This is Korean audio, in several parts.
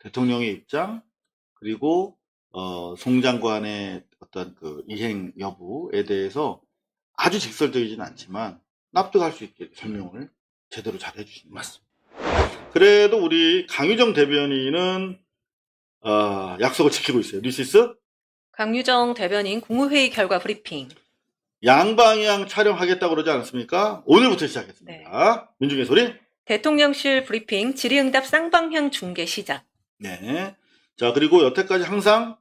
대통령의 입장, 그리고 송 장관의 어떤 그 이행 여부에 대해서 아주 직설적이진 않지만 납득할 수 있게 설명을 제대로 잘 해주십니다. 맞습니다. 그래도 우리 강유정 대변인은 약속을 지키고 있어요. 뉴시스 강유정 대변인 국무회의 결과 브리핑. 양방향 촬영하겠다고 그러지 않았습니까? 오늘부터 시작했습니다. 민중의 소리. 대통령실 브리핑 질의응답 쌍방향 중계 시작. 네. 자, 그리고 여태까지 항상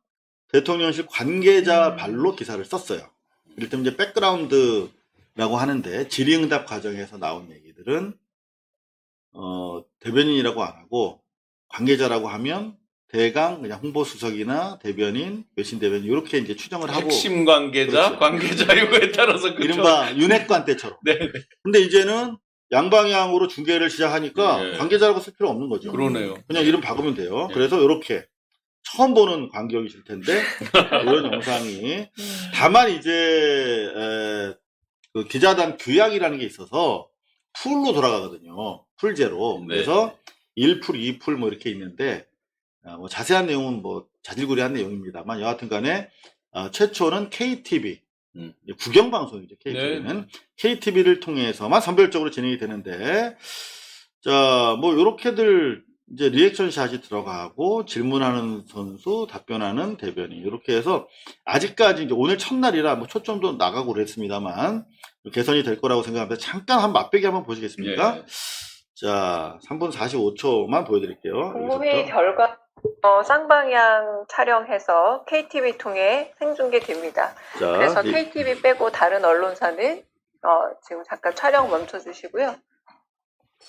대통령실 관계자 발로 기사를 썼어요. 일단 이제 백그라운드라고 하는데 질의응답 과정에서 나온 얘기들은 대변인이라고 안 하고 관계자라고 하면 대강 그냥 홍보수석이나 대변인, 외신 대변인 이렇게 이제 추정을 하고 핵심 관계자, 그렇죠. 관계자 요거에 따라서 그렇죠. 이른바 윤핵관 때처럼. 네. 근데 이제는 양방향으로 중계를 시작하니까 네. 관계자라고 쓸 필요 없는 거죠. 그러네요. 그냥 이름 바꾸면 돼요. 네. 그래서 이렇게 처음 보는 광경이실 텐데 이런 영상이 다만 이제 그 기자단 규약이라는 게 있어서 풀로 돌아가거든요. 풀제로. 네. 그래서 1풀, 2풀 뭐 이렇게 있는데 뭐 자세한 내용은 뭐 자질구레한 내용입니다만 여하튼 간에 최초는 KTV 국영방송이죠. KTV는 네. KTV를 통해서만 선별적으로 진행이 되는데 자, 뭐 요렇게들 이제 리액션샷이 들어가고 질문하는 선수, 답변하는 대변인 이렇게 해서 아직까지 이제 오늘 첫날이라 뭐 초점도 나가고 그랬습니다만 개선이 될 거라고 생각합니다. 잠깐 한 맛배기 한번 보시겠습니까? 예. 자, 3분 45초만 보여드릴게요. 국무회의 여기서부터. 결과 쌍방향 촬영해서 KTV 통해 생중계됩니다. 자, 그래서 KTV 빼고 다른 언론사는 지금 잠깐 촬영 멈춰주시고요.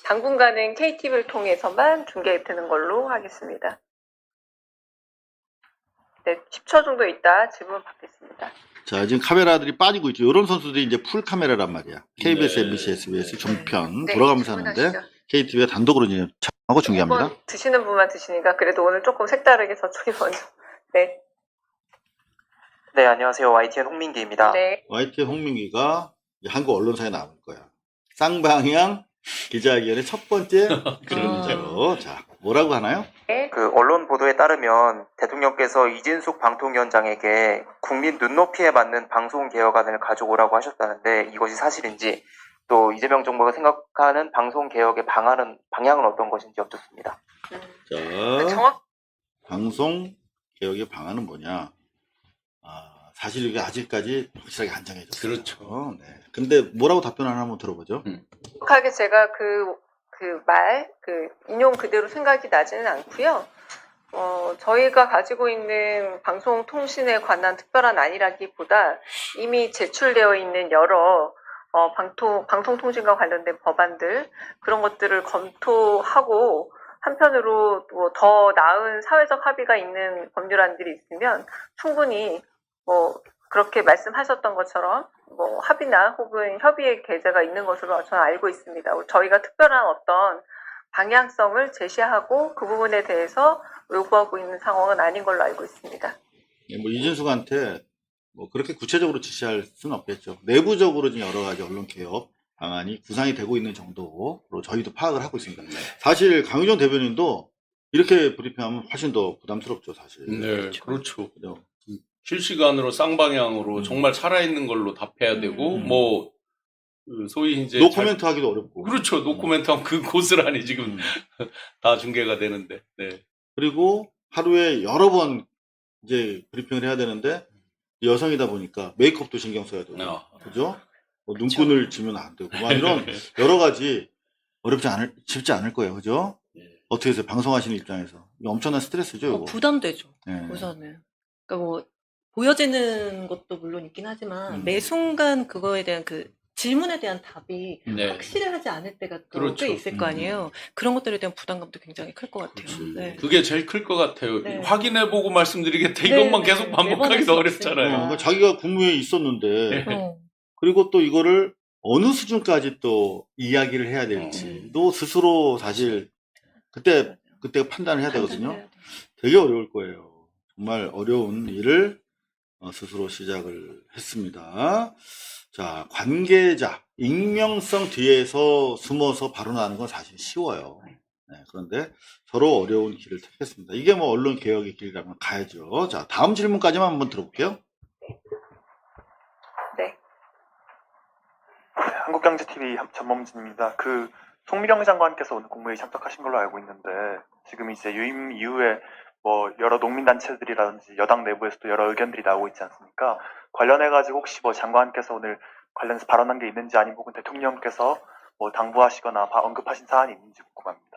당분간은 KTV를 통해서만 중계되는 걸로 하겠습니다. 네, 10초 정도 있다 질문 받겠습니다. 자, 지금 카메라들이 빠지고 있죠. 이런 선수들이 이제 풀 카메라란 말이야. KBS, 네. MBC, SBS 종편 네, 돌아가면서 하는데 질문하시죠. KTV가 단독으로 이제 촬영하고 중계합니다. 한번 드시는 분만 드시니까 그래도 오늘 조금 색다르게 저쪽이 먼저. 네. 네, 안녕하세요. YTN 홍민기입니다. 네. YTN 홍민기가 한국 언론사에 나올 거야. 쌍방향 기자회견의 첫 번째 그림자로. 자, 뭐라고 하나요? 그 언론 보도에 따르면 대통령께서 이진숙 방통위원장에게 국민 눈높이에 맞는 방송 개혁안을 가져오라고 하셨다는데 이것이 사실인지 또 이재명 정부가 생각하는 방송 개혁의 방향은 어떤 것인지 여쭙습니다. 자, 정확 방송 개혁의 방안은 뭐냐? 사실 이게 아직까지 확실하게 안 정해졌어요. 그렇죠. 네. 근데 뭐라고 답변하나 한번 들어보죠. 정확하게 제가 인용 그대로 생각이 나지는 않고요. 저희가 가지고 있는 방송통신에 관한 특별한 안이라기보다 이미 제출되어 있는 여러 방송통신과 관련된 법안들 그런 것들을 검토하고 한편으로 또 더 나은 사회적 합의가 있는 법률안들이 있으면 충분히 그렇게 말씀하셨던 것처럼 합의나 혹은 협의의 계제가 있는 것으로 저는 알고 있습니다. 저희가 특별한 어떤 방향성을 제시하고 그 부분에 대해서 요구하고 있는 상황은 아닌 걸로 알고 있습니다. 뭐 이진숙한테 뭐 그렇게 구체적으로 지시할 수는 없겠죠. 내부적으로 지금 여러 가지 언론 개혁 방안이 구상이 되고 있는 정도로 저희도 파악을 하고 있습니다. 사실 강유정 대변인도 이렇게 브리핑하면 훨씬 더 부담스럽죠, 사실. 네, 그렇죠. 그죠? 실시간으로 쌍방향으로 정말 살아있는 걸로 답해야 되고, 소위 이제. 노코멘트 하기도 어렵고. 그렇죠. 노코멘트 하면 그 고스란히 지금 다 중계가 되는데, 네. 그리고 하루에 여러 번 이제 브리핑을 해야 되는데, 여성이다 보니까 메이크업도 신경 써야 되고. 그죠? 눈끈을 지면 안 되고. 이런 여러 가지 쉽지 않을 거예요. 그죠? 어떻게 해서 방송하시는 입장에서. 이거 엄청난 스트레스죠, 이거. 부담되죠. 네. 우선은. 그러니까 보여지는 것도 물론 있긴 하지만 매 순간 그거에 대한 질문에 대한 답이 네. 확실하지 않을 때가 또 그렇죠. 꽤 있을 거 아니에요. 그런 것들에 대한 부담감도 굉장히 클 것 같아요. 그렇지. 네. 그게 제일 클 것 같아요. 네. 확인해보고 말씀드리겠다. 네, 이것만 네. 계속 매번 반복하기도 할 수 어렵잖아요. 그러니까 자기가 국무회의에 있었는데, 어. 그리고 또 이거를 어느 수준까지 또 이야기를 해야 될지도 스스로 사실 그때 판단을 해야 되거든요. 판단해야 돼. 되게 어려울 거예요. 정말 어려운 일을 스스로 시작을 했습니다. 자, 관계자, 익명성 뒤에서 숨어서 발언하는 건 사실 쉬워요. 네, 그런데 서로 어려운 길을 택했습니다. 이게 뭐 언론 개혁의 길이라면 가야죠. 자, 다음 질문까지만 한번 들어볼게요. 네. 한국경제TV 전범진입니다. 송미령 장관께서 오늘 국무회의 참석하신 걸로 알고 있는데 지금 이제 유임 이후에 뭐 여러 농민단체들이라든지 여당 내부에서도 여러 의견들이 나오고 있지 않습니까? 관련해가지고 혹시 뭐 장관께서 오늘 관련해서 발언한 게 있는지 아니면 혹은 대통령께서 뭐 당부하시거나 언급하신 사안이 있는지 궁금합니다.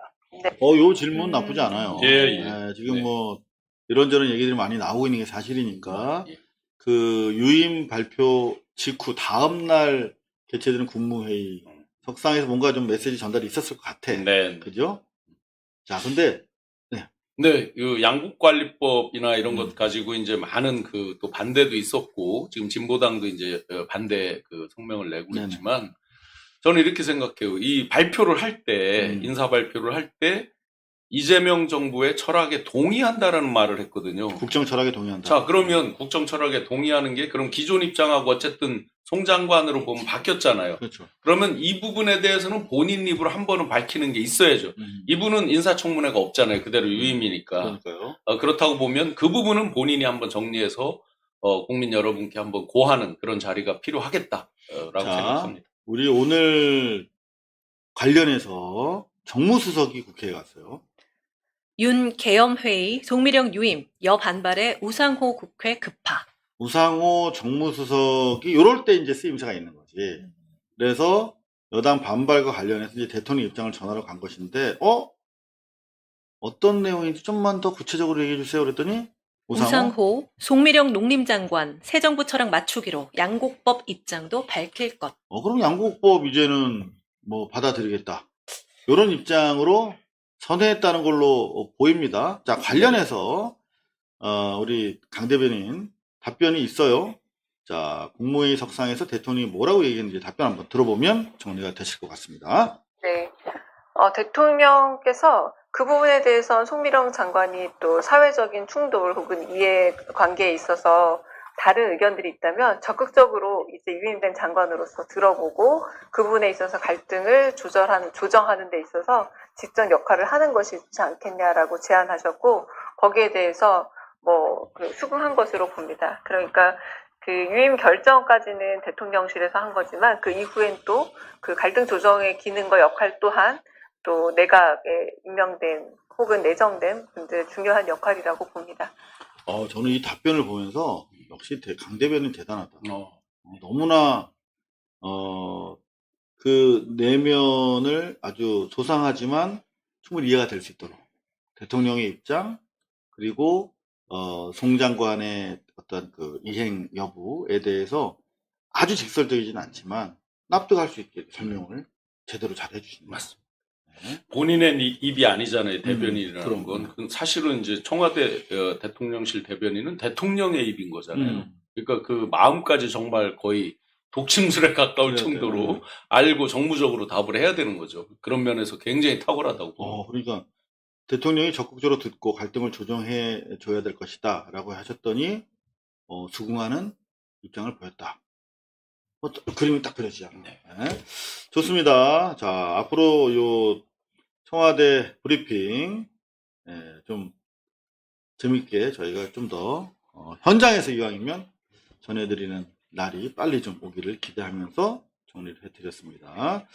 요 질문 나쁘지 않아요. 예, 예. 네, 지금 네. 뭐 이런저런 얘기들이 많이 나오고 있는 게 사실이니까 예. 그 유임 발표 직후 다음 날 개최되는 국무회의 석상에서 뭔가 좀 메시지 전달이 있었을 것 같아. 네. 그죠? 자, 근데 네, 양국관리법이나 이런 음. 것 가지고 이제 많은 또 반대도 있었고, 지금 진보당도 이제 반대 성명을 내고 네네. 있지만, 저는 이렇게 생각해요. 이 발표를 할 때, 인사 발표를 할 때, 이재명 정부의 철학에 동의한다라는 말을 했거든요. 국정 철학에 동의한다. 자, 그러면 국정 철학에 동의하는 게, 그럼 기존 입장하고 어쨌든 송 장관으로 보면 바뀌었잖아요. 그렇죠. 그러면 이 부분에 대해서는 본인 입으로 한 번은 밝히는 게 있어야죠. 이분은 인사청문회가 없잖아요. 그대로 유임이니까. 그러니까요. 그렇다고 보면 그 부분은 본인이 한번 정리해서 국민 여러분께 한번 고하는 그런 자리가 필요하겠다라고 자, 생각합니다. 우리 오늘 관련해서 정무수석이 국회에 갔어요. 윤계엄회의, 송미령 유임, 여반발에 우상호 국회 급파. 우상호 정무수석이 이럴 때 이제 쓰임새가 있는 거지. 그래서 여당 반발과 관련해서 이제 대통령 입장을 전하러 간 것인데, 어떤 내용인지 좀만 더 구체적으로 얘기해 주세요. 그랬더니 우상호, 송미령 농림장관, 새 정부 철학 맞추기로 양곡법 입장도 밝힐 것. 그럼 양국법 이제는 뭐 받아들이겠다. 이런 입장으로 선회했다는 걸로 보입니다. 자, 관련해서 우리 강 대변인 답변이 있어요. 자, 국무회의 석상에서 대통령이 뭐라고 얘기했는지 답변 한번 들어보면 정리가 되실 것 같습니다. 네. 대통령께서 그 부분에 대해서는 송미령 장관이 또 사회적인 충돌 혹은 이해관계에 있어서 다른 의견들이 있다면 적극적으로 이제 유임된 장관으로서 들어보고 그 부분에 있어서 갈등을 조정하는 데 있어서 직접 역할을 하는 것이 좋지 않겠냐라고 제안하셨고, 거기에 대해서 수긍한 것으로 봅니다. 그러니까 그 유임 결정까지는 대통령실에서 한 거지만 그 이후엔 또 그 갈등 조정의 기능과 역할 또한 또 내각에 임명된 혹은 내정된 분들의 중요한 역할이라고 봅니다. 저는 이 답변을 보면서 역시 강 대변인 대단하다. 너무나 그 내면을 아주 소상하지만 충분히 이해가 될 수 있도록 대통령의 입장, 그리고 송 장관의 어떤 그 이행 여부에 대해서 아주 직설적이진 않지만 납득할 수 있게 설명을 제대로 잘 해주신 맞습니다. 본인의 입이 아니잖아요. 대변인이라는 그럼. 건. 사실은 이제 청와대 대통령실 대변인은 대통령의 입인 거잖아요. 그러니까 그 마음까지 정말 거의 독침술에 가까울 정도로 알고 정무적으로 답을 해야 되는 거죠. 그런 면에서 굉장히 탁월하다고 봅니다. 그러니까 대통령이 적극적으로 듣고 갈등을 조정해 줘야 될 것이다 라고 하셨더니 수긍하는 입장을 보였다. 그림이 딱 그려지잖아요. 네. 좋습니다. 자, 앞으로 요 청와대 브리핑 좀 재밌게 저희가 좀 더 현장에서 이왕이면 전해드리는 날이 빨리 좀 오기를 기대하면서 정리를 해드렸습니다.